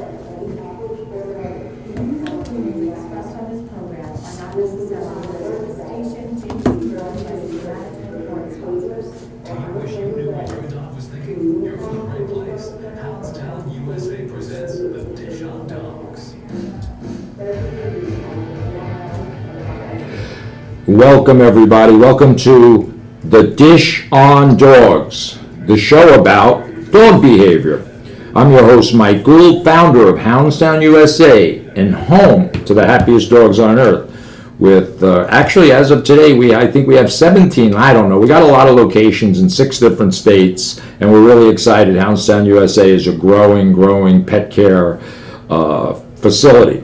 Opinions expressed on this program are not necessarily those of the station, James management, or its sponsors. Do you wish you knew what your dog was thinking? You're in the right place. Hounds Town USA presents The Dish on Dogs. Welcome everybody. Welcome to The Dish on Dogs, the show about dog behavior. I'm your host Mike Gould, founder of Hounds Town USA and home to the happiest dogs on earth. With actually, as of today, I think we have 17. I don't know. We got a lot of locations in 6 different states, and we're really excited. Hounds Town USA is a growing pet care facility.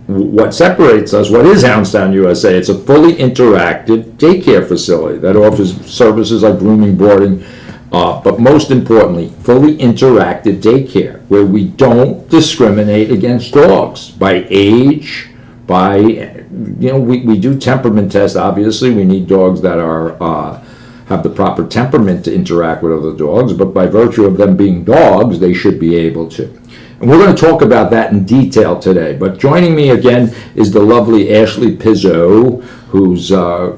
What separates us, what is Hounds Town USA? It's a fully interactive daycare facility that offers services like grooming, boarding, but most importantly, fully interactive daycare, where we don't discriminate against dogs by age, we do temperament tests. Obviously, we need dogs that have the proper temperament to interact with other dogs, but by virtue of them being dogs, they should be able to. And we're going to talk about that in detail today. But joining me again is the lovely Ashley Pizzo, who's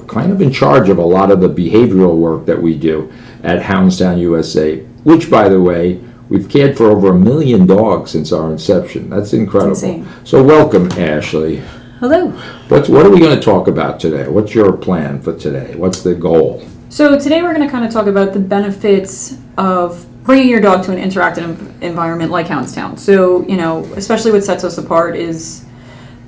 kind of in charge of a lot of the behavioral work that we do at Hounds Town USA, which, by the way, we've cared for over 1 million dogs since our inception. That's incredible. That's insane. So welcome, Ashley. Hello. What are we going to talk about today? What's your plan for today? What's the goal? So today we're going to kind of talk about the benefits of bringing your dog to an interactive environment like Hounds Town. So, especially what sets us apart is,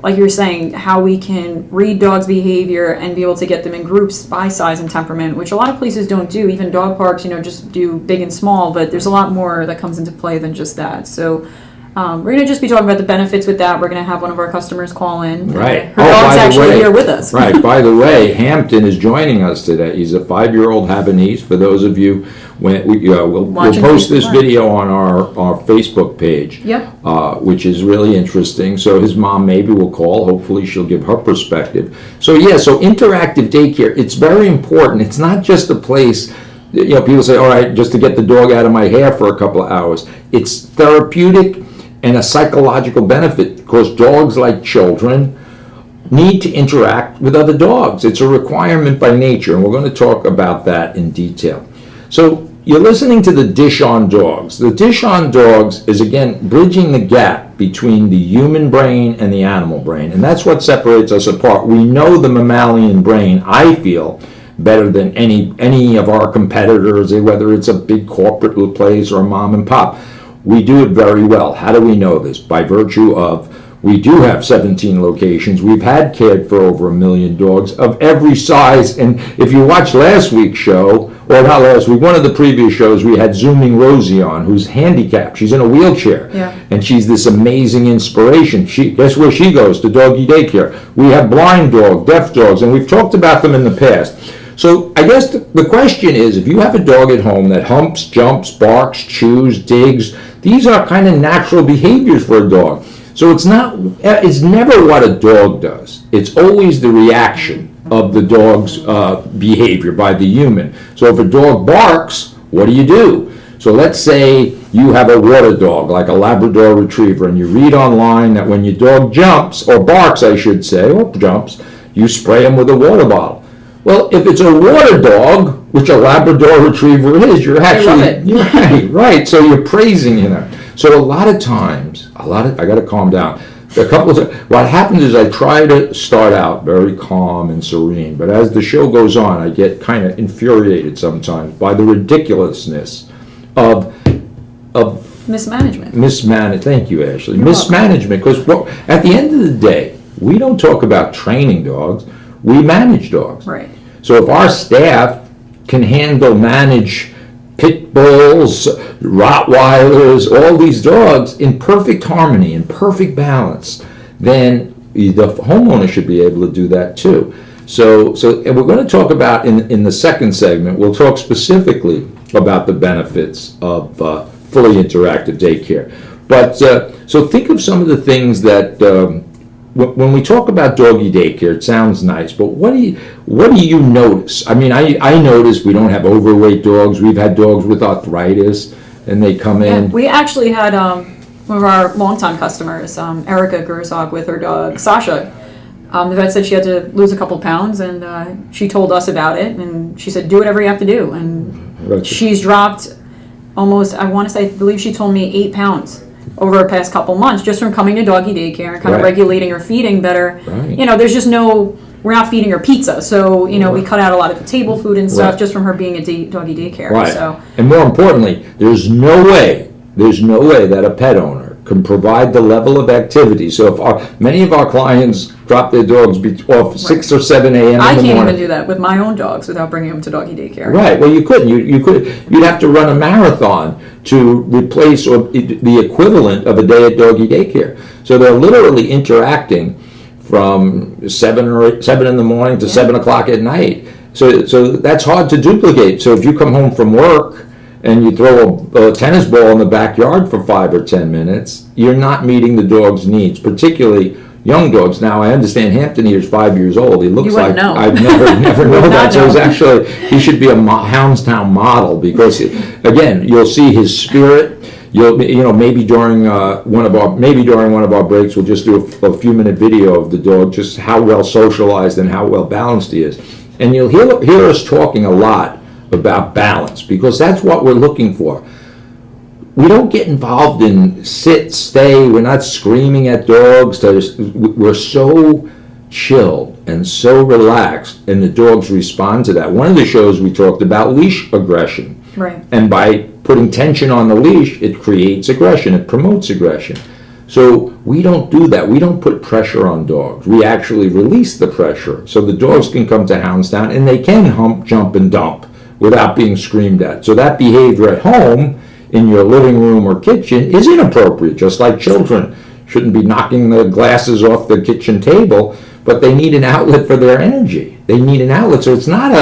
like you were saying, how we can read dogs' behavior and be able to get them in groups by size and temperament, which a lot of places don't do. Even dog parks, just do big and small, but there's a lot more that comes into play than just that. So we're going to just be talking about the benefits with that. We're going to have one of our cusustomers call in. Right. Her dog's actually here with us. Right. By the way, Hampton is joining us today. He's a 5-year-old Havanese. For those of you, we'll post this video on our Facebook page, which is really interesting. So his mom maybe will call. Hopefully she'll give her perspective. So interactive daycare, it's very important. It's not just a place, people say, all right, just to get the dog out of my hair for a couple of hours. It's therapeutic and a psychological benefit, because dogs, like children, need to interact with other dogs. It's a requirement by nature, and we're going to talk about that in detail. So you're listening to The Dish on Dogs. The Dish on Dogs is, again, bridging the gap between the human brain and the animal brain, and that's what separates us apart. We know the mammalian brain, I feel, better than any of our competitors, whether it's a big corporate place or a mom and pop. We do it very well. How do we know this? By virtue of, we do have 17 locations. We've cared for over 1 million dogs of every size. And if you watch last week's show, or not last week, one of the previous shows, we had Zooming Rosie on, who's handicapped. She's in a wheelchair. Yeah. And she's this amazing inspiration. Guess where she goes? To doggy daycare. We have blind dogs, deaf dogs, and we've talked about them in the past. So I guess the question is, if you have a dog at home that humps, jumps, barks, chews, digs, these are kind of natural behaviors for a dog. So it's never what a dog does. It's always the reaction of the dog's behavior by the human. So if a dog barks, what do? So let's say you have a water dog, like a Labrador Retriever, and you read online that when your dog jumps, or barks I should say, or jumps, you spray him with a water bottle. Well, if it's a water dog, which a Labrador Retriever is, you're actually right. So you're praising him. So a lot of times, I got to calm down. What happens is I try to start out very calm and serene, but as the show goes on, I get kind of infuriated sometimes by the ridiculousness of mismanagement. Thank you, Ashley. Mismanagement, because at the end of the day, we don't talk about training dogs. We manage dogs. Right. So if our staff can manage pit bulls, Rottweilers, all these dogs in perfect harmony, in perfect balance, then the homeowner should be able to do that too. So and we're going to talk about in the second segment, we'll talk specifically about the benefits of fully interactive daycare. But so think of some of the things that when we talk about doggy daycare, it sounds nice, but what do you notice? I mean, I notice we don't have overweight dogs. We've had dogs with arthritis, and they come in. We actually had one of our longtime customers, Erica Gerzog, with her dog Sasha. The vet said she had to lose a couple pounds, and she told us about it, and she said, do whatever you have to do. And she's dropped almost, I believe she told me 8 pounds over the past couple months, just from coming to doggy daycare and kind of regulating her feeding better. You know, there's just we're not feeding her pizza, so, you know, we cut out a lot of the table food and stuff just from her being at doggy daycare. So. And more importantly, there's no way that a pet owner can provide the level of activity. So if many of our clients drop their dogs off 6 or 7 a.m. in the morning. I can't even do that with my own dogs without bringing them to doggy daycare. Right. Well, you couldn't. You'd have to run a marathon to replace the equivalent of a day at doggy daycare. So they're literally interacting from 7 in the morning to 7 o'clock at night. So that's hard to duplicate. So if you come home from work and you throw a tennis ball in the backyard for 5 or 10 minutes, you're not meeting the dog's needs, particularly young dogs. Now, I understand Hampton here is 5 years old. He looks like know. I've never known that. So he should be a Hounds Town model, because again, you'll see his spirit. Maybe during one of our breaks, we'll just do a few-minute video of the dog, just how well socialized and how well balanced he is. And you'll hear us talking a lot about balance, because that's what we're looking for. We don't get involved in sit, stay. We're not screaming at dogs. We're so chilled and so relaxed, and the dogs respond to that. One of the shows we talked about leash aggression. Right. And by putting tension on the leash, it creates aggression. It promotes aggression. So we don't do that. We don't put pressure on dogs. We actually release the pressure so the dogs can come to Hounds Town and they can hump, jump, and dump without being screamed at. So that behavior at home, in your living room or kitchen, is inappropriate, just like children shouldn't be knocking the glasses off the kitchen table, but they need an outlet for their energy. They need an outlet. So it's not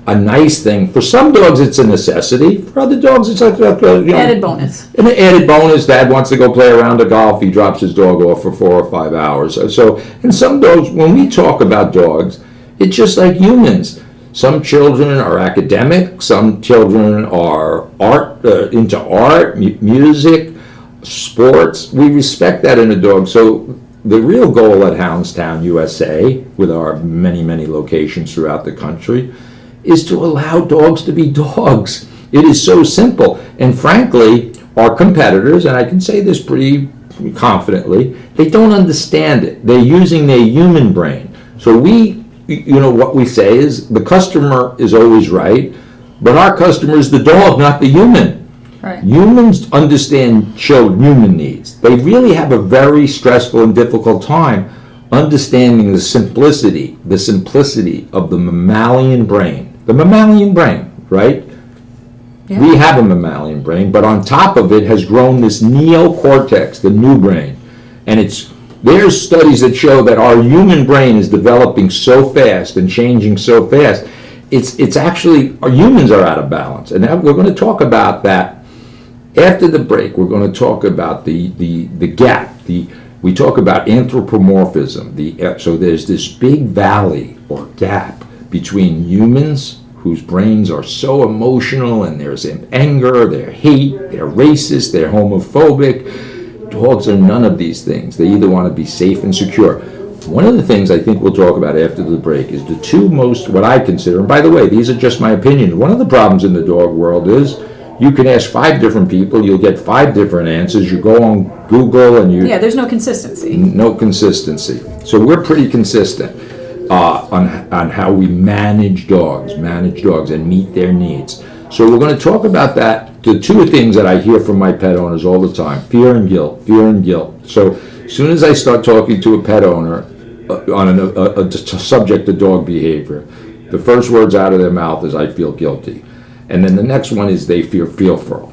a nice thing. For some dogs, it's a necessity. For other dogs, it's like added bonus. An added bonus. Dad wants to go play around a golf. He drops his dog off for 4 or 5 hours. So, and some dogs, when we talk about dogs, it's just like humans. Some children are academic. Some children are into art, music, sports. We respect that in a dog. So the real goal at Hounds Town USA, with our many, many locations throughout the country, is to allow dogs to be dogs. It is so simple. And frankly, our competitors, and I can say this pretty confidently, they don't understand it. They're using their human brain. So what we say is the customer is always right, but our customer is the dog, not the human. Right. Humans understand human needs. They really have a very stressful and difficult time understanding the simplicity of the mammalian brain. The mammalian brain, right? Yeah. We have a mammalian brain, but on top of it has grown this neocortex, the new brain. And there's studies that show that our human brain is developing so fast and changing so fast. It's actually, our humans are out of balance. And we're going to talk about that after the break. We're going to talk about the gap. We talk about anthropomorphism. So there's this big valley or gap between humans, whose brains are so emotional, and there's anger, they're hate, they're racist, they're homophobic. Dogs are none of these things. They either want to be safe and secure. One of the things I think we'll talk about after the break is the two most, what I consider, and by the way, these are just my opinions, one of the problems in the dog world is you can ask 5 different people, you'll get 5 different answers. You go on Google and you... Yeah, there's no consistency. No consistency. So we're pretty consistent on how we manage dogs and meet their needs. So we're going to talk about that. The 2 things that I hear from my pet owners all the time: fear and guilt. So as soon as I start talking to a pet owner on a subject of dog behavior, the first words out of their mouth is, "I feel guilty." And then the next one is they feel fearful.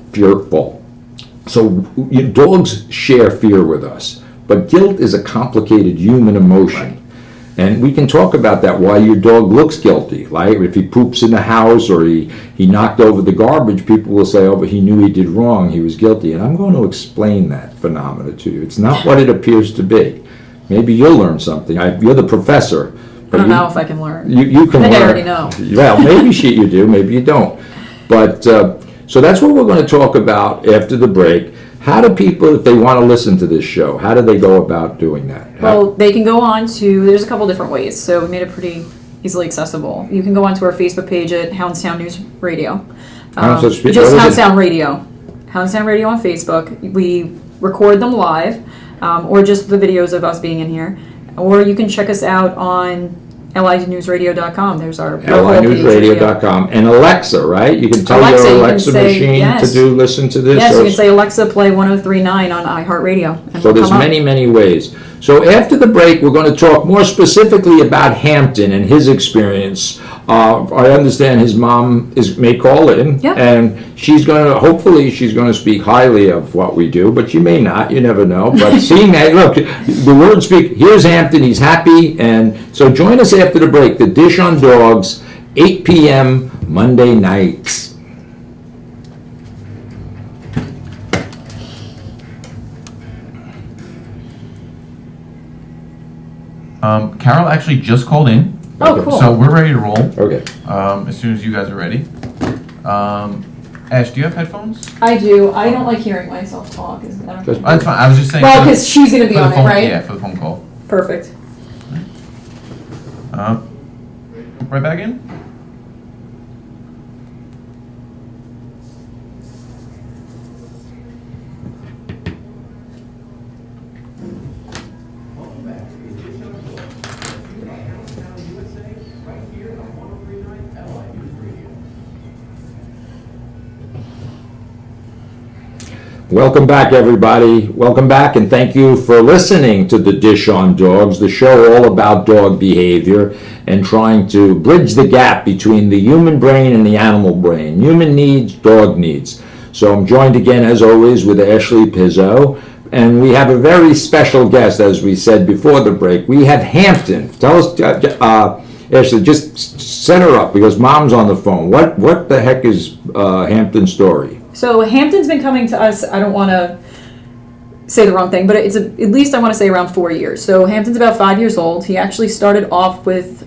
So dogs share fear with us, but guilt is a complicated human emotion. And we can talk about that, why your dog looks guilty. Like if he poops in the house or he knocked over the garbage, people will say, oh, but he knew he did wrong, he was guilty. And I'm going to explain that phenomena to you. It's not what it appears to be. Maybe you'll learn something. You're the professor. I don't know if I can learn. You can learn. I already know. Well, maybe you do, maybe you don't. But so that's what we're going to talk about after the break. How do people, if they want to listen to this show, how do they go about doing that? Well, they can go on to, there's a couple different ways, so we made it pretty easily accessible. You can go onto our Facebook page at Hounds Town News Radio. Just Hounds Town Radio. Hounds Town Radio on Facebook. We record them live, or just the videos of us being in here. Or you can check us out on linewsradio.com. There's our linewsradio.com. And Alexa, right? You can tell your Alexa machine to listen to this. Yes, you can say, Alexa, play 103.9 on iHeartRadio. So there's many, many ways. So after the break, we're going to talk more specifically about Hampton and his experience. I understand his mom may call in, and she's going to, hopefully she's going to speak highly of what we do, but she may not, you never know. But seeing that, look, the word speak, here's Hampton, he's happy, and so join us after the break, The Dish on Dogs, 8 p.m. Monday nights. Carol actually just called in. Oh, cool. So we're ready to roll. Okay. As soon as you guys are ready. Ash, do you have headphones? I do. I don't like hearing myself talk. That's fine. I was just saying. Well, because she's going to be on it, phone, right? Yeah, for the phone call. Perfect. Right back in. Welcome back, everybody. Welcome back, and thank you for listening to The Dish on Dogs, the show all about dog behavior and trying to bridge the gap between the human brain and the animal brain. Human needs, dog needs. So I'm joined again, as always, with Ashley Pizzo, and we have a very special guest, as we said before the break. We have Hampton. Tell us, Ashley, just set her up, because Mom's on the phone. What the heck is Hampton's story? So Hampton's been coming to us, I don't want to say the wrong thing, but it's at least I want to say around 4 years. So Hampton's about 5 years old. He actually started off with,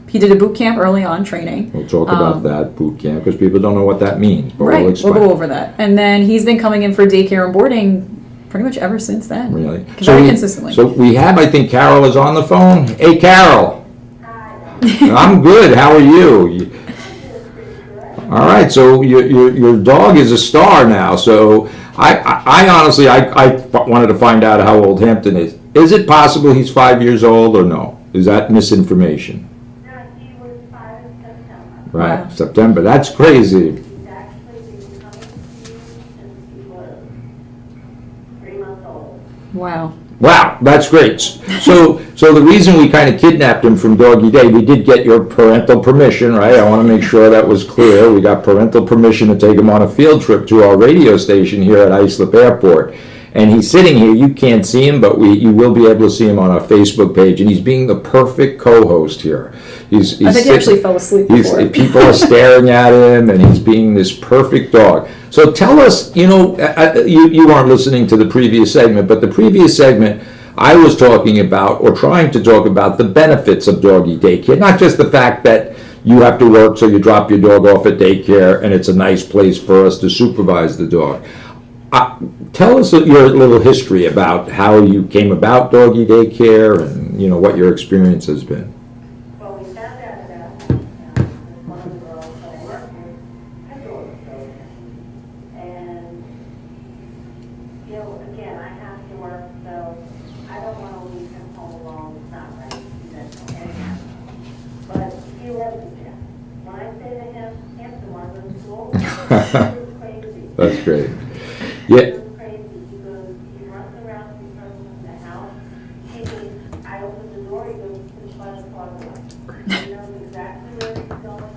he did a boot camp early on, training. We'll talk about that, boot camp, because people don't know what that means. But right, we'll go over that. And then he's been coming in for daycare and boarding pretty much ever since then. Really? Very consistently. So we have, I think Carol is on the phone. Hey, Carol. Hi. I'm good. How are you? All right, so your dog is a star now. So I honestly, I wanted to find out how old Hampton is. Is it possible he's 5 years old or no? Is that misinformation? No, he was 5 in September. Right, Wow. September. That's crazy. He's actually been coming to you since he was 3 months old. Wow. Wow, that's great. So the reason we kind of kidnapped him from Doggy Day, we did get your parental permission, right? I want to make sure that was clear. We got parental permission to take him on a field trip to our radio station here at Islip Airport. And he's sitting here. You can't see him, but you will be able to see him on our Facebook page. And he's being the perfect co-host here. He's I think he actually fell asleep before. People are staring at him, and he's being this perfect dog. So tell us, you weren't listening to the previous segment, but the previous segment, I was talking about, or trying to talk about, the benefits of doggy daycare. Not just the fact that you have to work, so you drop your dog off at daycare, and it's a nice place for us to supervise the dog. Tell us your little history about how you came about doggy daycare, and what your experience has been. Well, we found out about one of the girls that I work with had dogs. And, again, I have to work, so I don't want to leave him home alone. It's not right. But he loves the gym. When I say to him, Hampton, want to go to school? He's crazy. That's great. Yeah. He's crazy. He runs around in the house. I open the door, he goes to the front of the closet. He knows exactly where he's going.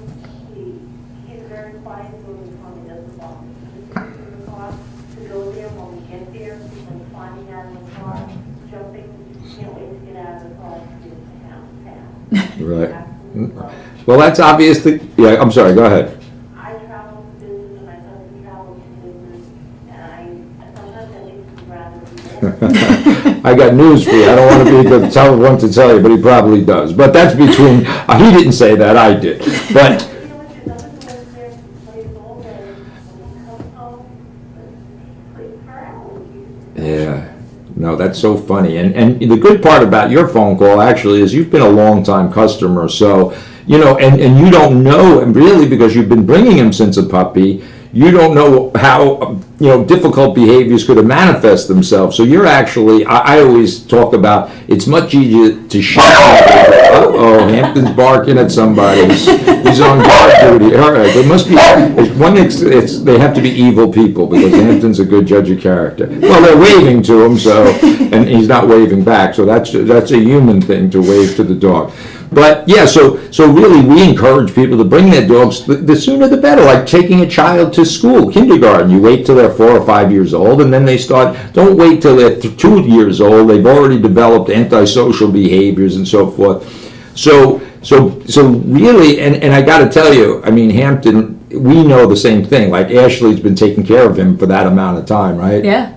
He's very quiet, so he doesn't walk. He sits in the car to go there. When we get there, he's like climbing out of the car, jumping. Can't wait to get out of the car to get to Hounds Town. Right. Well, that's obviously. Yeah. I'm sorry. Go ahead. I travel to business, and my husband travels to business, and sometimes I think he'd rather be there. I got news for you. I don't want to be the one to tell you, but he probably does. But that's between. He didn't say that. I did. But. Yeah. No, that's so funny. And the good part about your phone call actually is you've been a long time customer. So, you know, and you don't know, and really because you've been bringing him since a puppy, you don't know how, you know, difficult behaviors could have manifest themselves. So you're actually, I always talk about, it's much easier to shut Uh-oh, Hampton's barking at somebody. He's on guard duty. All right, they must be, they have to be evil people because Hampton's a good judge of character. Well, they're waving to him, so, and he's not waving back, so that's a human thing to wave to the dog. But yeah, so really we encourage people to bring their dogs, the sooner the better, like taking a child to school, kindergarten. You wait till they're 4 or 5 years old and then they start, don't wait till they're 2 years old. They've already developed antisocial behaviors and so forth. So really, and I gotta tell you, I mean, Hampton, we know the same thing. Like Ashley's been taking care of him for that amount of time, right? Yeah.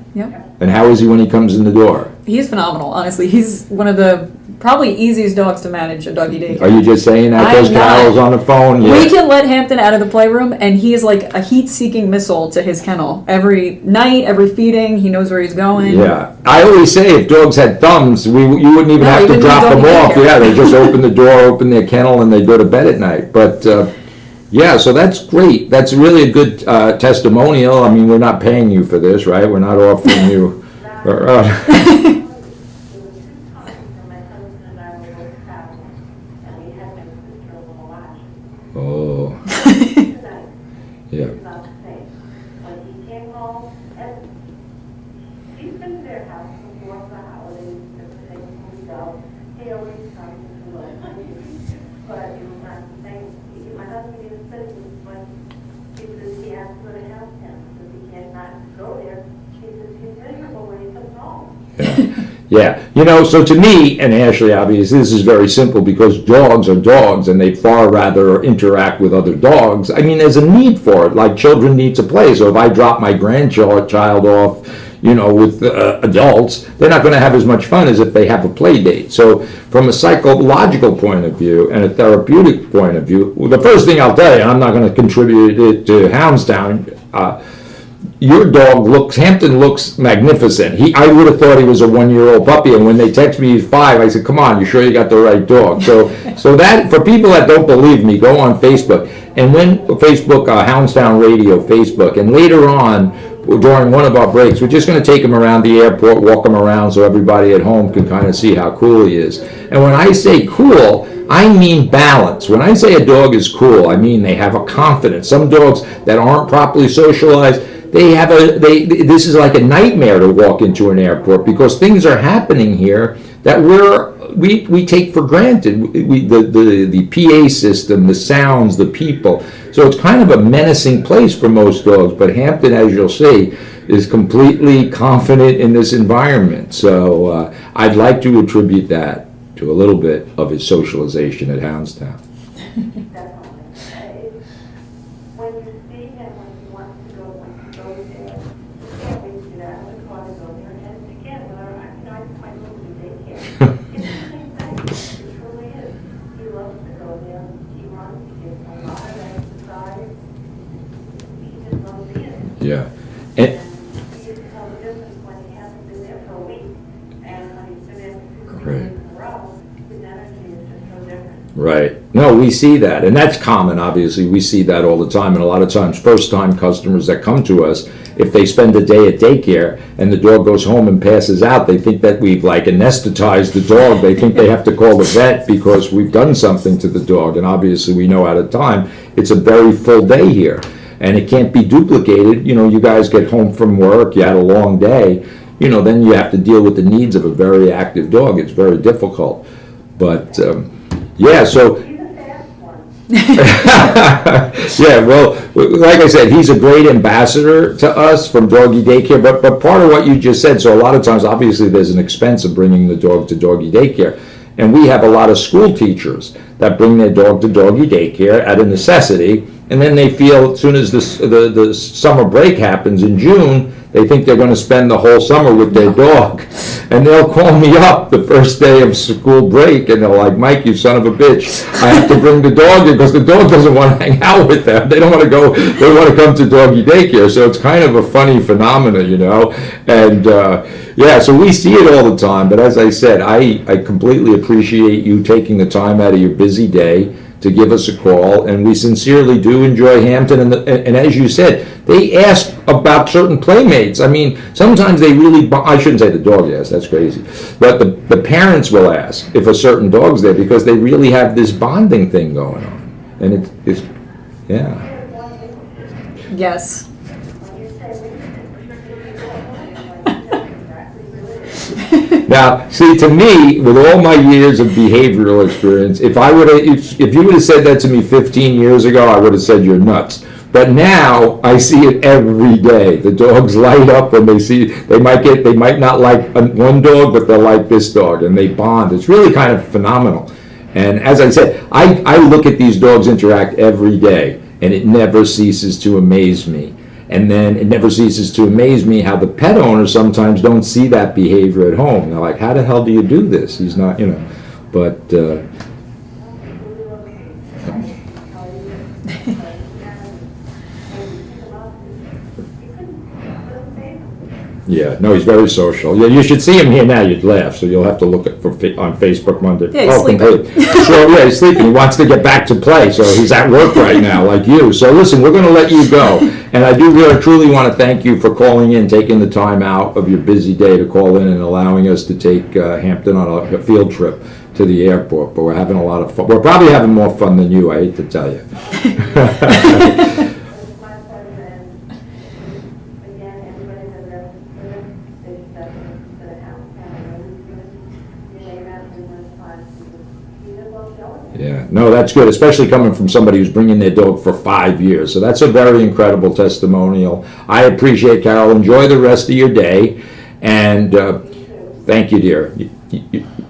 And how is he when he comes in the door? He's phenomenal, honestly. He's one of the probably easiest dogs to manage a doggy daycare. Are you just saying that? I'm Those not. Carol's on the phone? Yeah. We can let Hampton out of the playroom, and he is like a heat-seeking missile to his kennel. Every night, every feeding, he knows where he's going. Yeah, I always say if dogs had thumbs, you wouldn't even No, have you to wouldn't drop need them doggy off. daycare. Yeah, they just open the door, open their kennel, and they go to bed at night. But yeah, so that's great. That's really a good testimonial. I mean, we're not paying you for this, right? We're not offering you. There were 2 times when my husband and I were both traveling, and we had my sister a little watch. Oh, Tonight, yeah. it's not the same. When he came home, and he's been to their house before the holidays, everything when we go. He always comes to look, but it was not the same. My husband even said it was when he asked to go to Hounds Town, because he cannot go there. He says he's miserable when he comes home. Yeah, you know, so to me, and Ashley, obviously, this is very simple because dogs are dogs and they far rather interact with other dogs. I mean, there's a need for it, like children need to play. So if I drop my grandchild off, you know, with adults, they're not going to have as much fun as if they have a play date. So from a psychological point of view and a therapeutic point of view, well, the first thing I'll tell you, and I'm not going to contribute it to Hounds Town, your dog Hampton looks magnificent. I would have thought he was a 1-year-old puppy, and when they text me he's 5, I said, come on, you sure you got the right dog? So that, for people that don't believe me, go on Facebook. And when Facebook, Hounds Town Radio Facebook, and later on, during one of our breaks, we're just going to take him around the airport, walk him around so everybody at home can kind of see how cool he is. And when I say cool, I mean balance. When I say a dog is cool, I mean they have a confidence. Some dogs that aren't properly socialized, this is like a nightmare to walk into an airport because things are happening here that we take for granted. The PA system, the sounds, the people. So it's kind of a menacing place for most dogs. But Hampton, as you'll see, is completely confident in this environment. So I'd like to attribute that to a little bit of his socialization at Hounds Town. Definitely. When you see him, when he wants to go, when he goes there, you can't wait to get out of the car to go there. And again, I might go to daycare. It's the same thing. It truly is. He loves to go there. He runs. He gets a lot of exercise. He just loves it. Yeah. And he can tell the difference when he hasn't been there for a week and when he's been there for 2 days in a row. His energy is just so different. Right. No, we see that. And that's common, obviously. We see that all the time. And a lot of times, first-time customers that come to us, if they spend a day at daycare and the dog goes home and passes out, they think that we've like anesthetized the dog. They think they have to call the vet because we've done something to the dog. And obviously, we know at a time, it's a very full day here. And it can't be duplicated. You know, you guys get home from work, you had a long day, you know, then you have to deal with the needs of a very active dog. It's very difficult. But, yeah, so... He's a fast one. Yeah, well, like I said, he's a great ambassador to us from doggy daycare, but part of what you just said, so a lot of times, obviously, there's an expense of bringing the dog to doggy daycare, and we have a lot of school teachers that bring their dog to doggy daycare out of necessity, and then they feel as soon as the summer break happens in June, they think they're going to spend the whole summer with their dog. And they'll call me up the first day of school break, and they're like, Mike, you son of a bitch, I have to bring the dog in because the dog doesn't want to hang out with them. They don't want to go, they want to come to doggy daycare. So it's kind of a funny phenomenon, you know. And yeah, so we see it all the time. But as I said, I completely appreciate you taking the time out of your busy day to give us a call, and we sincerely do enjoy Hampton. And as you said, they ask about certain playmates. I mean, sometimes they really, I shouldn't say the dog asks, that's crazy, but the parents will ask if a certain dog's there because they really have this bonding thing going on. And it's yeah. Yes. Now, see, to me, with all my years of behavioral experience, if you would have said that to me 15 years ago, I would have said you're nuts. But now I see it every day. The dogs light up when they might not like one dog, but they'll like this dog, and they bond. It's really kind of phenomenal. And as I said, I look at these dogs interact every day, and it never ceases to amaze me. And then it never ceases to amaze me how the pet owners sometimes don't see that behavior at home. They're like, how the hell do you do this? He's not, you know, but... Yeah, no, he's very social. Yeah, you should see him here now. You'd laugh. So you'll have to look on Facebook Monday. Yeah, he's sleeping. Completely. So yeah, he's sleeping. He wants to get back to play. So he's at work right now, like you. So listen, we're going to let you go. And I do really, truly want to thank you for calling in, taking the time out of your busy day to call in and allowing us to take Hampton on a field trip to the airport. But we're having a lot of fun. We're probably having more fun than you, I hate to tell you. Yeah, no, that's good, especially coming from somebody who's bringing their dog for 5 years. So that's a very incredible testimonial. I appreciate, Carol. Enjoy the rest of your day. And thank you, dear.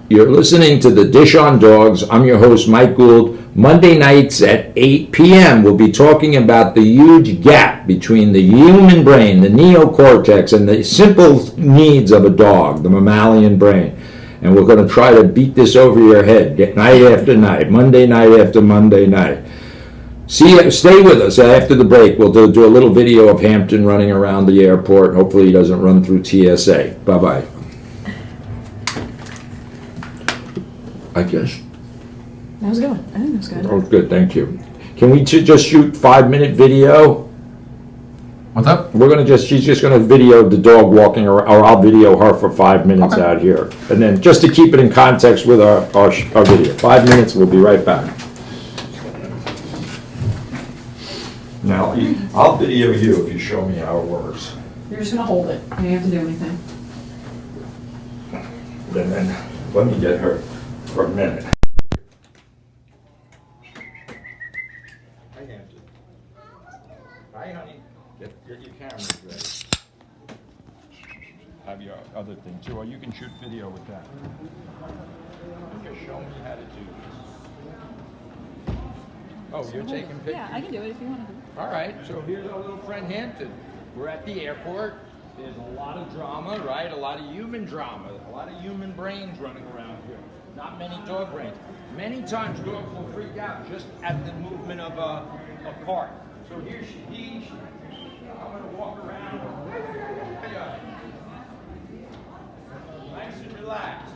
You're listening to The Dish on Dogs. I'm your host, Mike Gould. Monday nights at 8 p.m. we'll be talking about the huge gap between the human brain, the neocortex, and the simple needs of a dog, the mammalian brain. And we're going to try to beat this over your head night after night, Monday night after Monday night. Stay with us after the break. We'll do a little video of Hampton running around the airport. Hopefully he doesn't run through TSA. Bye-bye. I guess. That was good. I think that was good. That was good, thank you. Can we just shoot 5-minute video? What's up? She's just gonna video the dog walking, or I'll video her for 5 minutes out here. And then, just to keep it in context with our video. 5 minutes, we'll be right back. Now, I'll video you if you show me how it works. You're just gonna hold it. You don't have to do anything. And then, let me get her for a minute. Hi, Hampton. Hi, honey. Get your cameras ready. Have your other thing too, or you can shoot video with that. Okay, show me how to do this. Oh, you're taking pictures? Yeah, I can do it if you want to. All right, so here's our little friend Hampton. We're at the airport. There's a lot of drama, right? A lot of human drama. A lot of human brains running around here. Not many dog brains. Many times dogs will freak out just at the movement of a cart. So here she is. I'm going to walk around. Nice and relaxed.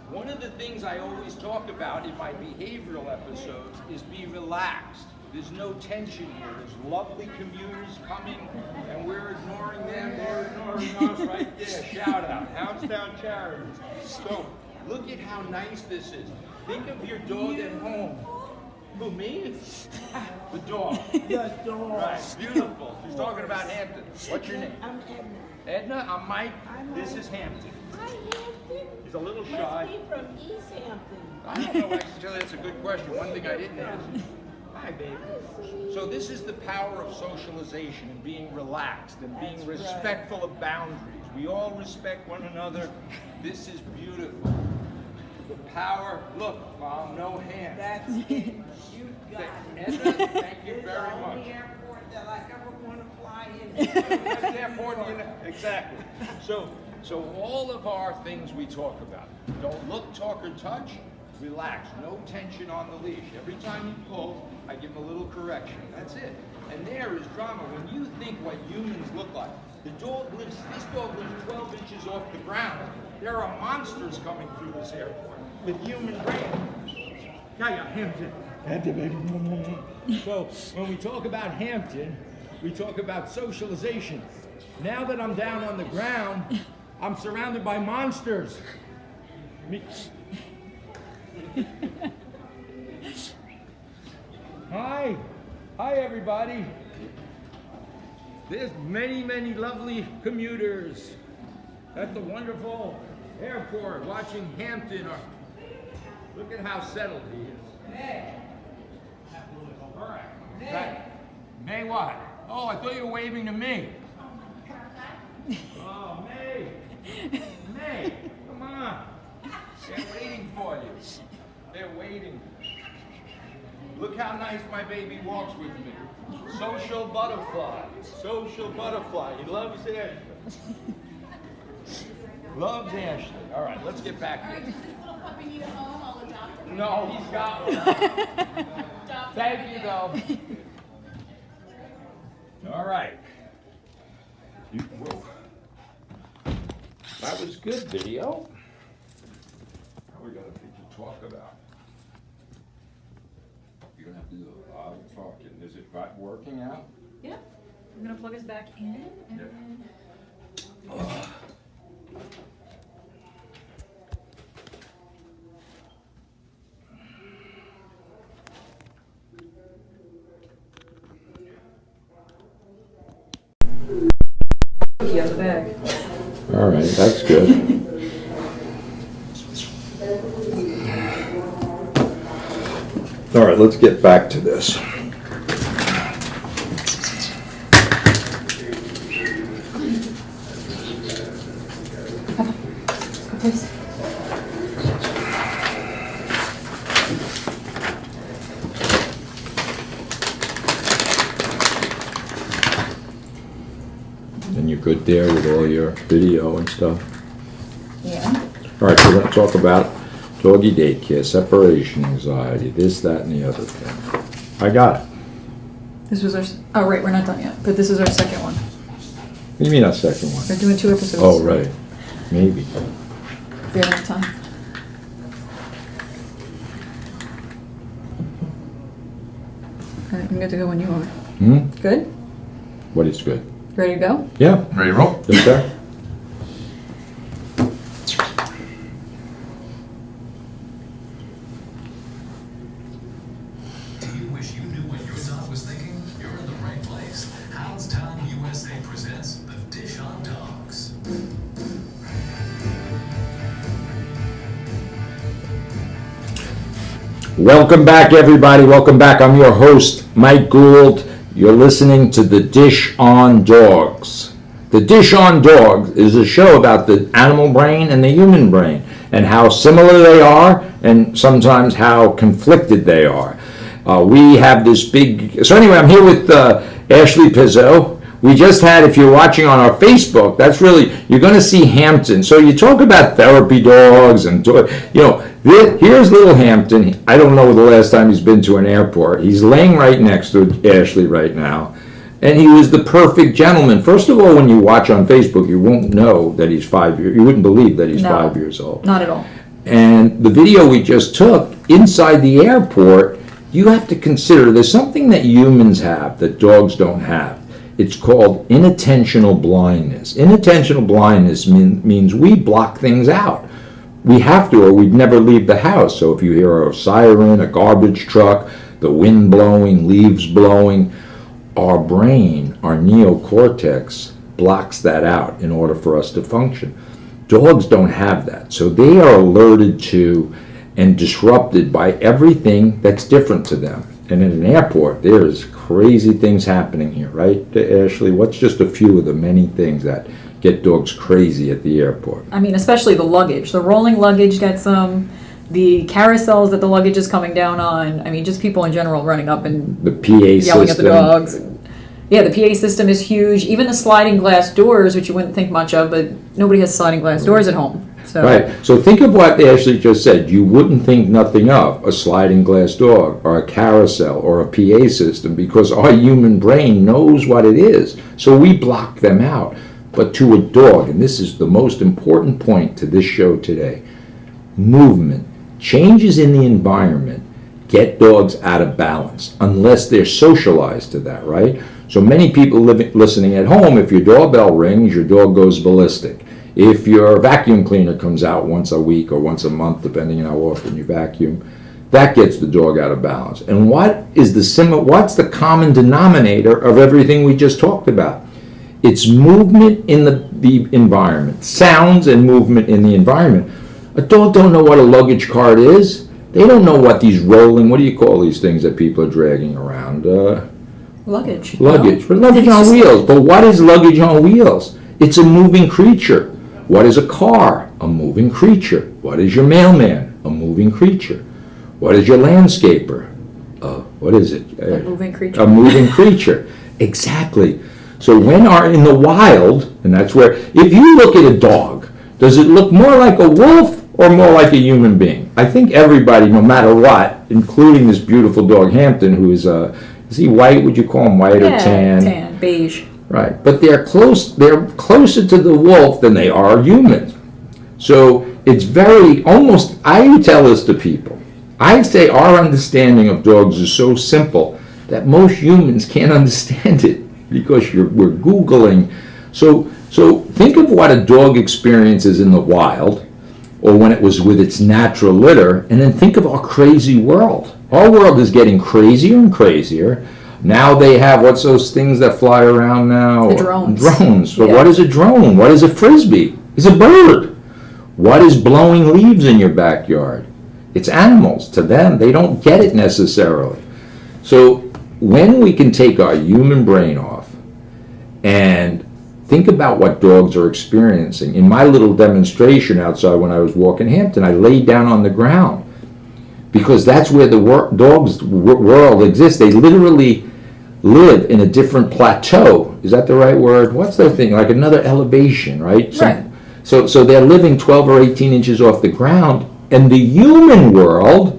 One of the things I always talk about in my behavioral episodes is be relaxed. There's no tension here. There's lovely commuters coming, and we're ignoring them. They're ignoring us right there. Shout out. Hounds Town Charities. So, look at how nice this is. Think of your dog at home. Who, me? The dog. The dog. Right, beautiful. She's talking about Hampton. What's your name? I'm Edna. Edna, I'm Mike. This is Hampton. Hi, Hampton. He's a little Must shy. be from East Hampton. I don't know, actually, that's a good question. One thing I didn't answer. Hi, baby. So this is the power of socialization and being relaxed and being That's respectful of boundaries. We all respect one another. This is beautiful. the power. Look, Mom, no hands. That's it. You got it. Thank you It's very the much. only airport that I ever want to fly in. That's the airport, exactly. So all of our things we talk about, don't look, talk, or touch, relax, no tension on the leash. Every time you pull, I give them a little correction. That's it. And there is drama. When you think what humans look like, this dog lives 12 inches off the ground. There are monsters coming through this airport with human brains. Yeah, Hampton. Hampton, baby. So when we talk about Hampton, we talk about socialization. Now that I'm down on the ground, I'm surrounded by monsters. Hi everybody. There's many lovely commuters at the wonderful airport watching Hampton. Look at how settled he is. May. All right. May what? Oh, I thought you were waving to me. Oh, May. May, come on. They're waiting for you. They're waiting. Look how nice my baby walks with me. Social butterfly. Social butterfly. He loves Ashley. Loves Ashley. All right, let's get back here. Does this little puppy need a home? I'll adopt him. No, he's got one. Thank you, though. All right. Whoa. That was good video. Now we got a thing to talk about. You're gonna have to do a lot of talking. Is it working out? Yeah. I'm gonna plug us back in and then. Yeah, the bag. All right, that's good. All right, let's get back to this. Please. And you're good there with all your video and stuff? Yeah. All right, so we're gonna talk about doggy daycare, separation anxiety, this, that, and the other thing. I got it. This was our. Oh, right, we're not done yet. But this is our second one. What do you mean our second one? We're doing 2 episodes. Oh, right. Maybe. If we have enough time. All right, I'm good to go when you are. Good? What is good? You ready to go? Yeah. Ready to roll? Yes, sir. Do you wish you knew what your dog was thinking? You're in the right place. Hounds Town USA presents The Dish on Dogs. Welcome back, everybody. Welcome back. I'm your host, Mike Gould. You're listening to The Dish on Dogs. The Dish on Dogs is a show about the animal brain and the human brain and how similar they are and sometimes how conflicted they are. We have this big... So anyway, I'm here with Ashley Pizzo. We just had, if you're watching on our Facebook, that's really, you're going to see Hampton. So you talk about therapy dogs and, here's little Hampton. I don't know the last time he's been to an airport. He's laying right next to Ashley right now. And he was the perfect gentleman. First of all, when you watch on Facebook, you won't know that he's 5 years, you wouldn't believe that he's 5 years old. Not at all. And the video we just took inside the airport, you have to consider there's something that humans have that dogs don't have. It's called inattentional blindness. Inattentional blindness means we block things out. We have to, or we'd never leave the house. So if you hear a siren, a garbage truck, the wind blowing, leaves blowing, our brain, our neocortex, blocks that out in order for us to function. Dogs don't have that. So they are alerted to and disrupted by everything that's different to them. And in an airport, there's crazy things happening here, right, Ashley? What's just a few of the many things that get dogs crazy at the airport? I mean, especially the luggage. The rolling luggage gets them. the carousels that the luggage is coming down on. I mean, just people in general running up and The PA yelling system. at the dogs. Yeah, the PA system is huge. Even the sliding glass doors, which you wouldn't think much of, but nobody has sliding glass doors at home. So Right. So think of what Ashley just said. You wouldn't think nothing of a sliding glass door or a carousel or a PA system because our human brain knows what it is. So we block them out. But to a dog, and this is the most important point to this show today, movement, changes in the environment get dogs out of balance unless they're socialized to that, right? So many people listening at home, if your doorbell rings, your dog goes ballistic. If your vacuum cleaner comes out once a week or once a month, depending on how often you vacuum, that gets the dog out of balance. And what's the common denominator of everything we just talked about? It's movement in the environment, sounds and movement in the environment. A dog don't know what a luggage cart is. They don't know what these rolling, what do you call these things that people are dragging around? luggage. Luggage, No? but luggage It's on just- wheels. But what is luggage on wheels? It's a moving creature. What is a car? A moving creature. What is your mailman? A moving creature. What is your landscaper? What is it? A moving creature. A moving creature. Exactly. So when are in the wild, and that's where, if you look at a dog, does it look more like a wolf or more like a human being? I think everybody, no matter what, including this beautiful dog Hampton, who is he white? Would you call him white or tan? Tan, beige. Right, but they're closer to the wolf than they are humans. So it's I would tell this to people. I say our understanding of dogs is so simple that most humans can't understand it because we're Googling. So think of what a dog experiences in the wild or when it was with its natural litter, and then think of our crazy world. Our world is getting crazier and crazier. Now they have, what's those things that fly around now? The drones. Drones. So Yeah. what is a drone? What is a frisbee? It's a bird. What is blowing leaves in your backyard? It's animals. To them, they don't get it necessarily. So when we can take our human brain off and think about what dogs are experiencing. In my little demonstration outside when I was walking Hampton, I laid down on the ground because that's where the dog's world exists. They literally live in a different plateau. Is that the right word? What's the thing? Like another elevation, right? Right. So they're living 12 or 18 inches off the ground, and the human world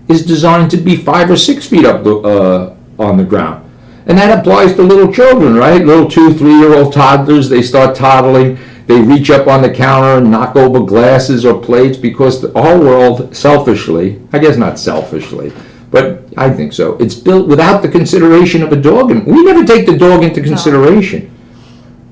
is designed to be 5 or 6 feet up on the ground. And that applies to little children, right? Little 2, 3-year-old toddlers, they start toddling, they reach up on the counter and knock over glasses or plates because our world, selfishly, I guess not selfishly, but I think so, it's built without the consideration of a dog. And we never take the dog into consideration.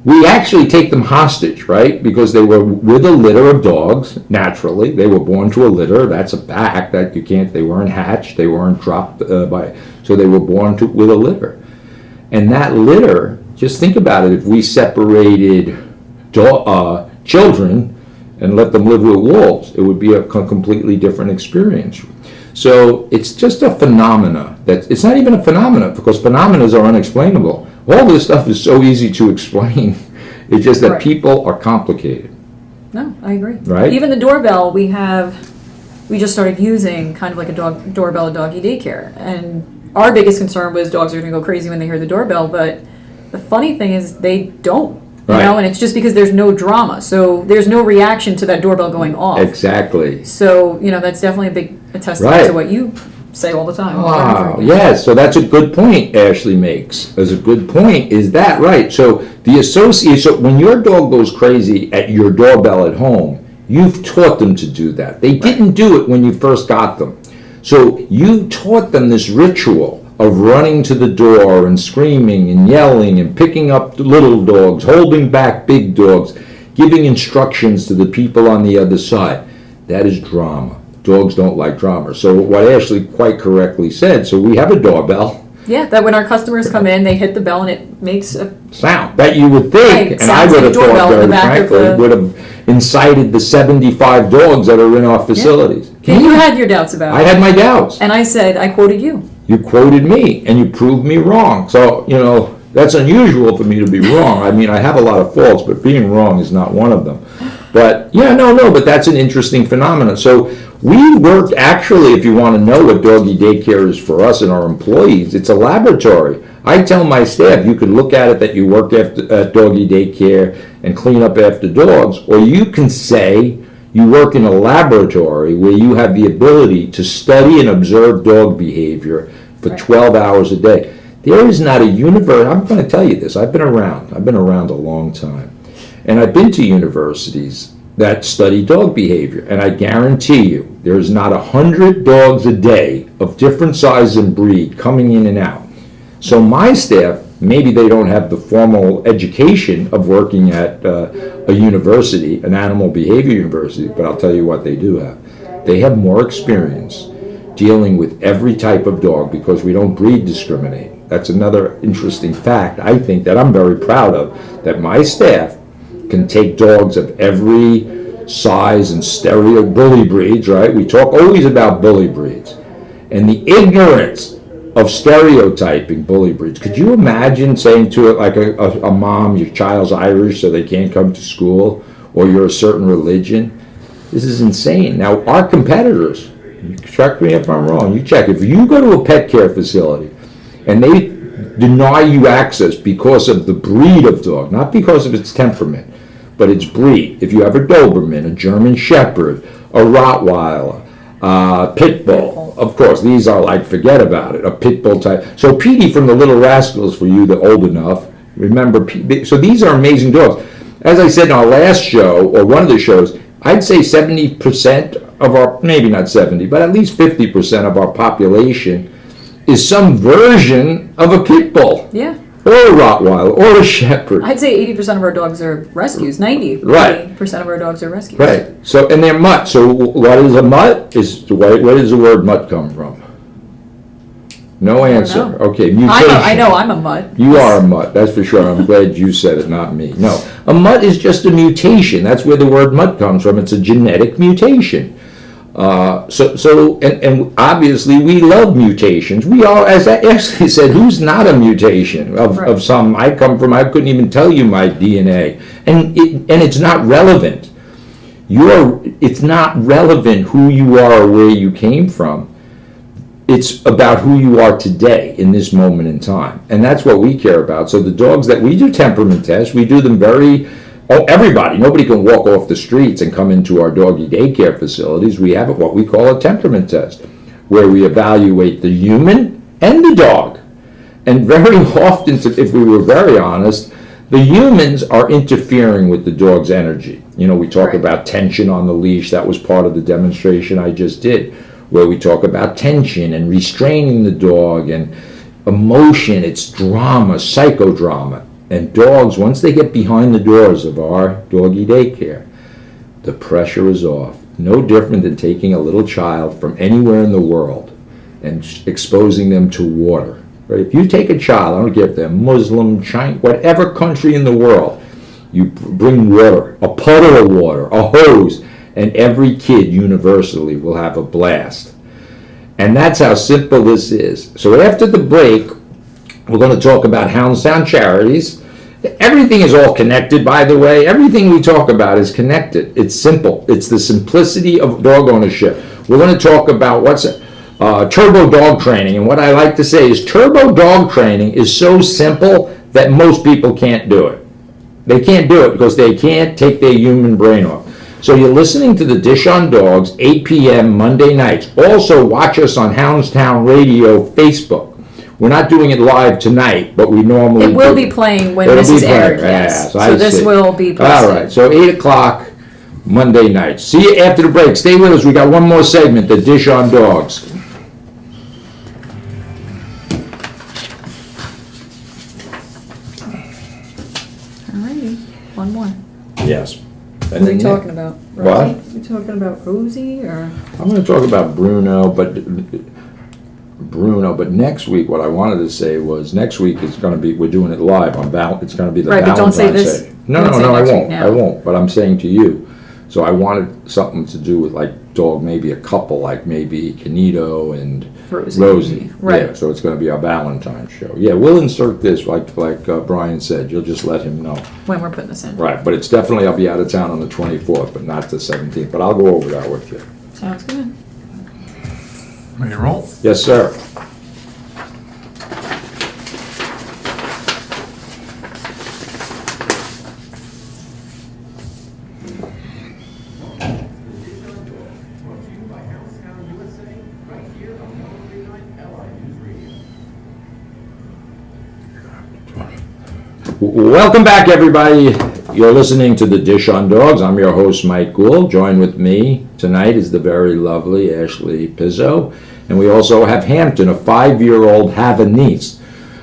We actually take them hostage, right? Because they were with a litter of dogs, naturally. They were born to a litter. That's a fact that you can't, they weren't hatched, they weren't dropped so they were born with a litter. And that litter, just think about it, if we separated children and let them live with wolves, it would be a completely different experience. So it's just a phenomena. It's not even a phenomena because phenomena are unexplainable. All this stuff is so easy to explain. It's just that Right. people are complicated. No, I agree. Right? Even the doorbell we just started using kind of like a doorbell at doggy daycare. And our biggest concern was dogs are going to go crazy when they hear the doorbell, but the funny thing is they don't. You Right. know, and it's just because there's no drama. So there's no reaction to that doorbell going off. Exactly. So, that's definitely a testament Right. to what you say all the time. Wow, yes, so that's a good point Ashley makes. As a good point, is that right? So so when your dog goes crazy at your doorbell at home, you've taught them to do that. They didn't do it when you first got them. So you taught them this ritual of running to the door and screaming and yelling and picking up the little dogs, holding back big dogs, giving instructions to the people on the other side. That is drama. Dogs don't like drama. So what Ashley quite correctly said, so we have a doorbell Yeah, that when our customers come in, they hit the bell and it makes a sound that you would think, Right, and I sounds would like have a doorbell thought in the very back of frankly, the- would have incited the 75 dogs that are in our facilities. And you had your doubts about I it. had my doubts. And I said, I quoted you. You quoted me, and you proved me wrong. So, that's unusual for me to be wrong. I mean, I have a lot of faults, but being wrong is not one of them. But yeah, no, but that's an interesting phenomenon. So we work, actually, if you want to know what doggy daycare is for us and our employees, it's a laboratory. I tell my staff, you can look at it that you work at doggy daycare and clean up after dogs, or you can say you work in a laboratory where you have the ability to study and observe dog behavior for 12 hours a day. There is not a universe, I'm going to tell you this, I've been around a long time. And I've been to universities that study dog behavior, and I guarantee you, there's not 100 dogs a day of different size and breed coming in and out. So my staff, maybe they don't have the formal education of working at a university, an animal behavior university, but I'll tell you what they do have. They have more experience dealing with every type of dog because we don't breed discriminate. That's another interesting fact, I think, that I'm very proud of, that my staff can take dogs of every size and stereo bully breeds, right? We talk always about bully breeds. And the ignorance of stereotyping bully breeds. Could you imagine saying to it like a mom, your child's Irish so they can't come to school, or you're a certain religion? This is insane. Now, our competitors, correct me if I'm wrong, you check, if you go to a pet care facility and they deny you access because of the breed of dog, not because of its temperament, but its breed. If you have a Doberman, a German Shepherd, a Rottweiler, Pit Bull, of course, these are like, forget about it, a Pit Bull type. So Petey from the Little Rascals, for you that are old enough, remember, so these are amazing dogs. As I said in our last show, or one of the shows, I'd say 70% of our, maybe not 70, but at least 50% of our population is some version of a Pit Bull. Yeah. Or a Rottweiler, or a Shepherd. I'd say 80% of our dogs are rescues. 90% Right. of our dogs are rescues. Right. So, and they're mutt. So what is a mutt? Where does the word mutt come from? No answer. know. Okay, mutation. I know I'm a mutt. You are a mutt, that's for sure. I'm glad you said it, not me. No, a mutt is just a mutation. That's where the word mutt comes from. It's a genetic mutation. And obviously we love mutations. We all, as I actually said, who's not a mutation of some? I couldn't even tell you my DNA, and it's not relevant. It's not relevant who you are or where you came from. It's about who you are today in this moment in time, and that's what we care about. So the dogs that we do temperament tests, we do them everybody, nobody can walk off the streets and come into our doggy daycare facilities. We have what we call a temperament test, where we evaluate the human and the dog. And very often, if we were very honest, the humans are interfering with the dog's energy. We talk about tension on the leash. That was part of the demonstration I just did, where we talk about tension and restraining the dog and emotion. It's drama, psychodrama. And dogs, once they get behind the doors of our doggy daycare, the pressure is off. No different than taking a little child from anywhere in the world and exposing them to water. Right? If you take a child, I don't care if they're Muslim, Chinese, whatever country in the world, you bring water, a puddle of water, a hose, and every kid universally will have a blast. And that's how simple this is. So after the break, we're going to talk about Hounds Town charities. Everything is all connected, by the way. Everything we talk about is connected. It's simple. It's the simplicity of dog ownership. We're going to talk about turbo dog training. And what I like to say is turbo dog training is so simple that most people can't do it. They can't do it because they can't take their human brain off. So you're listening to the Dish on Dogs, 8 p.m. Monday nights. Also, watch us on Hounds Town Radio Facebook. We're not doing it live tonight, but we normally do. It will be playing when this is aired, yes. So this will be posted. All right, so 8 o'clock Monday night. See you after the break. Stay with us. We got one more segment, the Dish on Dogs. All righty, one more. Yes. What are we talking about? What? Rosie? We talking about Rosie or? I'm going to talk about Bruno, but next week what I wanted to say was next week it's going to be, we're doing it live on it's going to be the right, Valentine's but don't say this. Day. No, I won't, but I'm saying to you. So I wanted something to do with like dog, maybe a couple, like maybe Canito and Rosie. Rosie. Right. Yeah, so it's going to be our Valentine's show. Yeah, we'll insert this, like Brian said. You'll just let him know. When we're putting this in. Right, but it's definitely, I'll be out of town on the 24th, but not the 17th. But I'll go over that with you. Sounds good. Ready to roll? Yes, sir. Brought to you by Hounds Town USA, right here on 139 LI News Radio. Welcome back, everybody. You're listening to The Dish on Dogs. I'm your host, Mike Gould. Joined with me tonight is the very lovely Ashley Pizzo. And we also have Hampton, a 5-year-old Havanese,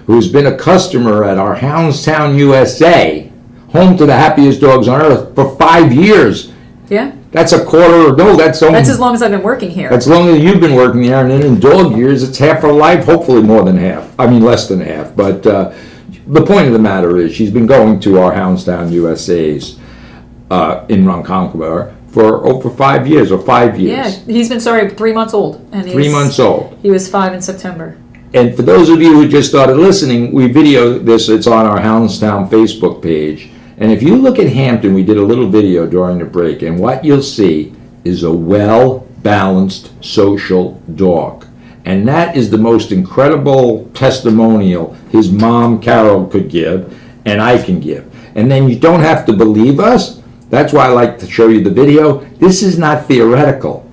who's been a customer at our Hounds Town USA, home to the happiest dogs on earth, for 5 years. Yeah. That's a quarter, no, that's That's as long as I've been working here. That's long as you've been working there, and then in dog years, it's half her life, hopefully more than half. I mean, less than half. But the point of the matter is, she's been going to our Hounds Town USA's in Ronkonkoma for over 5 years, or 5 years. Yeah, he's been 3 months old. And 3 months old. He was 5 in September. And for those of you who just started listening, we video this, it's on our Hounds Town Facebook page. And if you look at Hampton, we did a little video during the break, and what you'll see is a well-balanced social dog. And that is the most incredible testimonial his mom, Carol, could give, and I can give. And then you don't have to believe us. That's why I like to show you the video. This is not theoretical.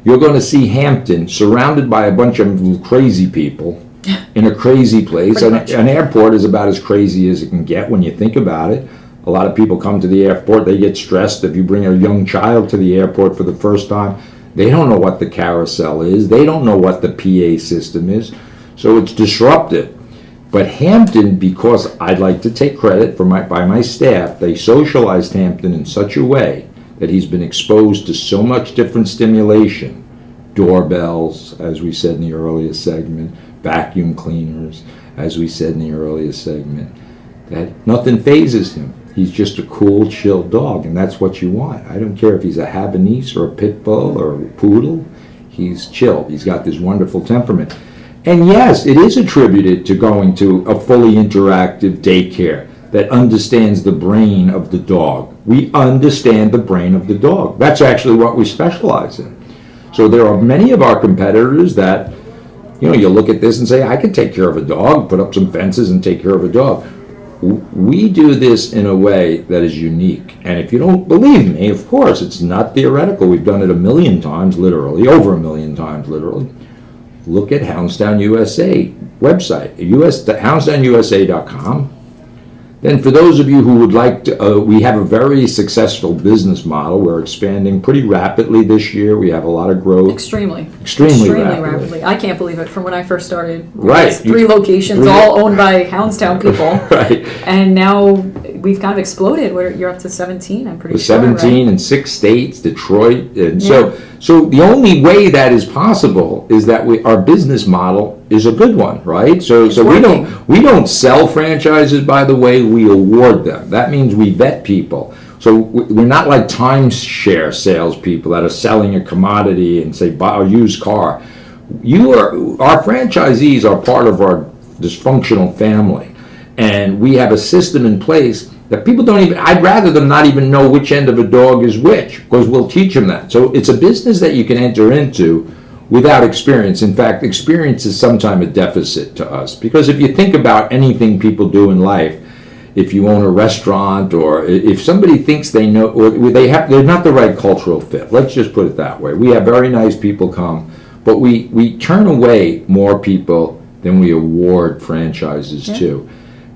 You're going to see Hampton surrounded by a bunch of crazy people in a crazy place. An airport is about as crazy as it can get when you think about it. A lot of people come to the airport, they get stressed. If you bring a young child to the airport for the first time, they don't know what the carousel is. They don't know what the PA system is. So it's disruptive. But Hampton, because I'd like to take credit by my staff, they socialized Hampton in such a way that he's been exposed to so much different stimulation. Doorbells, as we said in the earlier segment, vacuum cleaners, as we said in the earlier segment, that nothing phases him. He's just a cool, chill dog, and that's what you want. I don't care if he's a Havanese or a Pit Bull or a Poodle. He's chill. He's got this wonderful temperament. And yes, it is attributed to going to a fully interactive daycare that understands the brain of the dog. We understand the brain of the dog. That's actually what we specialize in. So there are many of our competitors that, you look at this and say, I can take care of a dog, put up some fences and take care of a dog. We do this in a way that is unique. And if you don't believe me, of course, it's not theoretical. We've done it 1 million times, literally, over 1 million times, literally. Look at Hounds Town USA website, houndstownusa.com. Then for those of you who would like to, we have a very successful business model. We're expanding pretty rapidly this year. We have a lot of growth. Extremely rapidly. I can't believe it. From when I first started, Right. 3 locations, all owned by Houndstown people. Right. And now we've kind of exploded. You're up to 17, I'm pretty With sure. 17 right? in 6 states, Detroit, and so the only way that is possible is that our business model is a good one, right? So we don't sell franchises, by the way, we award them. That means we vet people. So we're not like timeshare salespeople that are selling a commodity and say buy a used car. Our franchisees are part of our dysfunctional family, and we have a system in place that people don't even, I'd rather them not even know which end of a dog is which, because we'll teach them that. So it's a business that you can enter into without experience. In fact, experience is sometimes a deficit to us, because if you think about anything people do in life, if you own a restaurant, or if somebody thinks they know, or they're not the right cultural fit. Let's just put it that way. We have very nice people come, but we turn away more people than we award franchises to,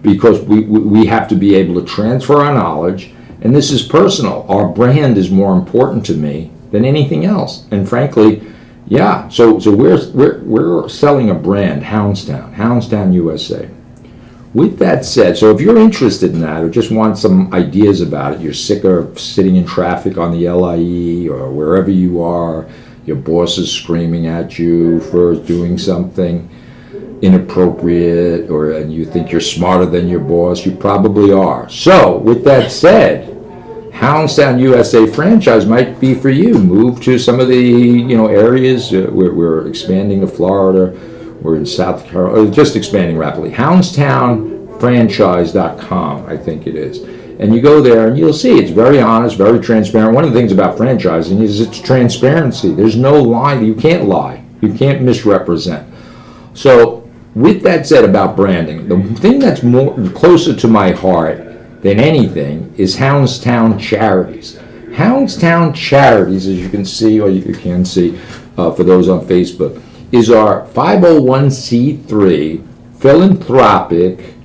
because we have to be able to transfer our knowledge, and this is personal. Our brand is more important to me than anything else, and frankly, so we're selling a brand, Hounds Town USA. With that said, so if you're interested in that, or just want some ideas about it, you're sick of sitting in traffic on the LIE or wherever you are, your boss is screaming at you for doing something inappropriate, and you think you're smarter than your boss, you probably are. So with that said, Hounds Town USA franchise might be for you. Move to some of the areas. We're expanding to Florida. We're in South Carolina, just expanding rapidly. HoundsTownFranchise.com, I think it is. And you go there and you'll see it's very honest, very transparent. One of the things about franchising is it's transparency. There's no lie. You can't lie. You can't misrepresent. So with that said about branding, the thing that's more closer to my heart than anything is Hounds Town Charities. Hounds Town Charities, as you can see, or you can see for those on Facebook, is our 501c3 philanthropic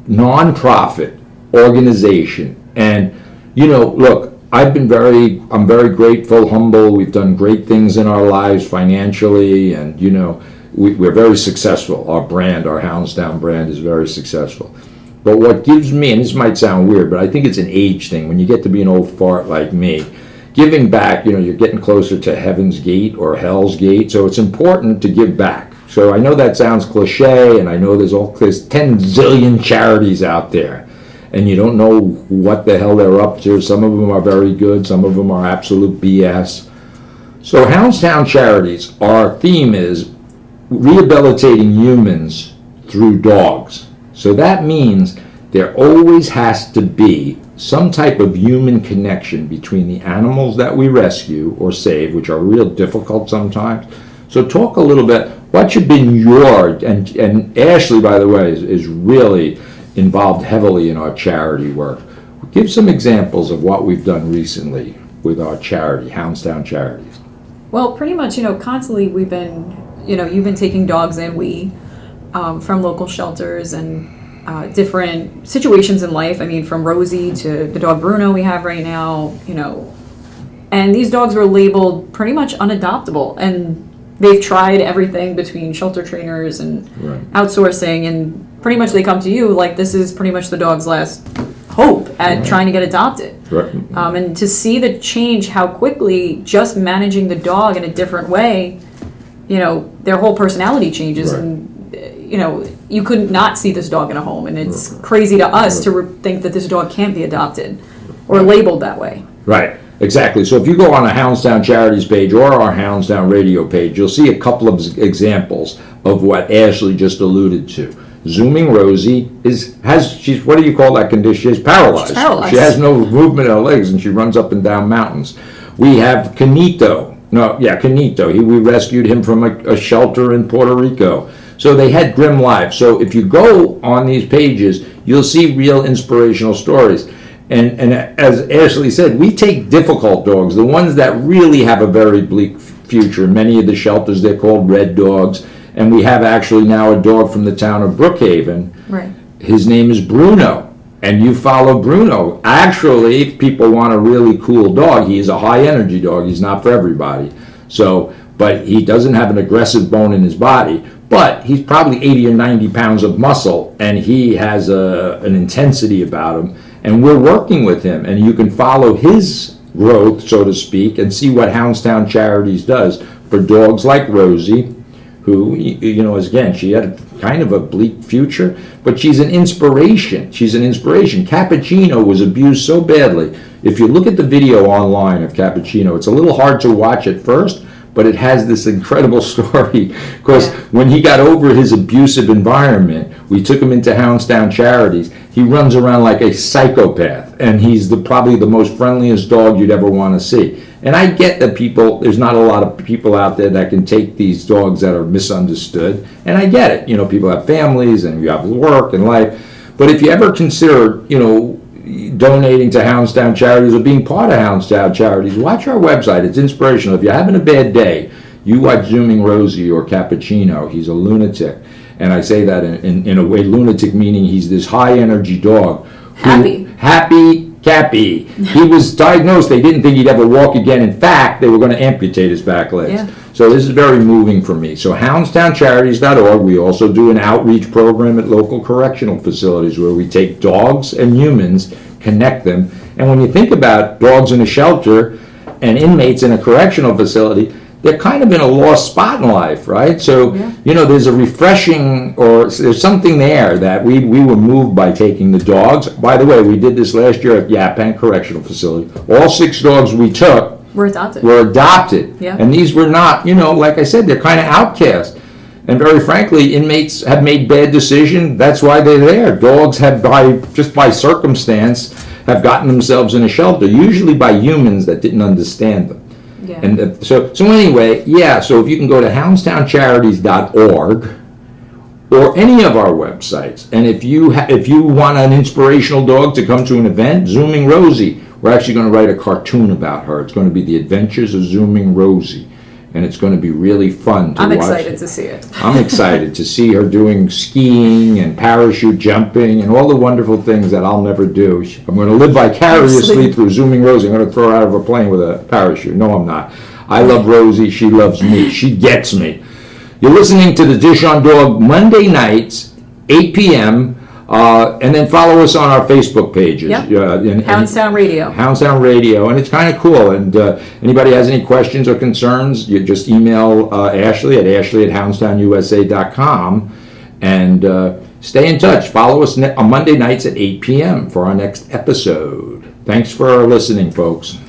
nonprofit organization. And look, I'm very grateful, humble. We've done great things in our lives financially, and we're very successful. Our brand, our Hounds Town brand, is very successful. But what gives me, and this might sound weird, but I think it's an age thing. When you get to be an old fart like me, giving back, you're getting closer to Heaven's Gate or Hell's Gate, so it's important to give back. So I know that sounds cliche, and I know there's 10 zillion charities out there, and you don't know what the hell they're up to. Some of them are very good, some of them are absolute BS. So Hounds Town Charities, our theme is rehabilitating humans through dogs. So that means there always has to be some type of human connection between the animals that we rescue or save, which are real difficult sometimes. So talk a little bit, what should be and Ashley, by the way, is really involved heavily in our charity work. Give some examples of what we've done recently with our charity, Hounds Town Charities. Well, pretty much, constantly we've been, you've been taking dogs in, from local shelters and different situations in life. I mean, from Rosie to the dog Bruno we have right now, and these dogs were labeled pretty much unadoptable, and they've tried everything between shelter trainers and outsourcing, and pretty much they come to you like this is pretty much the dog's last hope at trying to get adopted. And to see the change, how quickly just managing the dog in a different way, their whole personality changes, and you couldn't not see this dog in a home, and it's crazy to us to think that this dog can't be adopted or labeled that way. Right, exactly. So if you go on a Hounds Town Charities page or our Hounds Town Radio page, you'll see a couple of examples of what Ashley just alluded to. Zooming Rosie she's what do you call that condition? She's paralyzed. She's paralyzed. She has no movement in her legs, and she runs up and down mountains. We have Canito. We rescued him from a shelter in Puerto Rico. So they had grim lives. So if you go on these pages, you'll see real inspirational stories. And as Ashley said, we take difficult dogs, the ones that really have a very bleak future. Many of the shelters, they're called red dogs. And we have actually now a dog from the town of Brookhaven. Right. His name is Bruno. And you follow Bruno. Actually, if people want a really cool dog, he is a high energy dog. He's not for everybody. But he doesn't have an aggressive bone in his body. But he's probably 80 or 90 pounds of muscle, and he has an intensity about him. And we're working with him, and you can follow his growth, so to speak, and see what Hounds Town Charities does for dogs like Rosie, who, again, she had kind of a bleak future, but she's an inspiration. Cappuccino was abused so badly. If you look at the video online of Cappuccino, it's a little hard to watch at first, but it has this incredible story, because when he got over his abusive environment, we took him into Hounds Town Charities. He runs around like a psychopath, and he's probably the most friendliest dog you'd ever want to see. And I get that there's not a lot of people out there that can take these dogs that are misunderstood, and I get it. People have families, and you have work and life. But if you ever consider, donating to Hounds Town Charities or being part of Hounds Town Charities, watch our website. It's inspirational. If you're having a bad day, you watch Zooming Rosie or Cappuccino. He's a lunatic. And I say that in a way, lunatic meaning he's this high energy dog. Happy Cappy. He was diagnosed. They didn't think he'd ever walk again. In fact, they were going to amputate his back legs. Yeah. So this is very moving for me. So houndstowncharities.org. We also do an outreach program at local correctional facilities where we take dogs and humans, connect them. And when you think about dogs in a shelter and inmates in a correctional facility, they're kind of in a lost spot in life, right? So, you know, there's a refreshing, or there's something there that we were moved by taking the dogs. By the way, we did this last year at Yaphank Correctional Facility. All 6 dogs we took We're adopted. were adopted. Yeah. And these were not, you know, like I said, they're kind of outcast. And very frankly, inmates have made bad decisions. That's why they're there. Dogs have, just by circumstance, have gotten themselves in a shelter, usually by humans that didn't understand them. Yeah. And so anyway, so if you can go to houndstowncharities.org or any of our websites, and if you want an inspirational dog to come to an event, Zooming Rosie, we're actually going to write a cartoon about her. It's going to be The Adventures of Zooming Rosie, and it's going to be really fun to watch. I'm excited to see it. I'm excited to see her doing skiing and parachute jumping and all the wonderful things that I'll never do. I'm going to live vicariously through Zooming Rosie. I'm going to throw her out of a plane with a parachute. No, I'm not. I love Rosie. She loves me. She gets me. You're listening to the Dish on Dog Monday nights, 8 p.m., and then follow us on our Facebook pages. Yep. Hounds Town Radio. Hounds Town Radio, and it's kind of cool. And anybody has any questions or concerns, you just email Ashley at houndstownusa.com, and stay in touch. Follow us on Monday nights at 8 p.m. for our next episode. Thanks for listening, folks.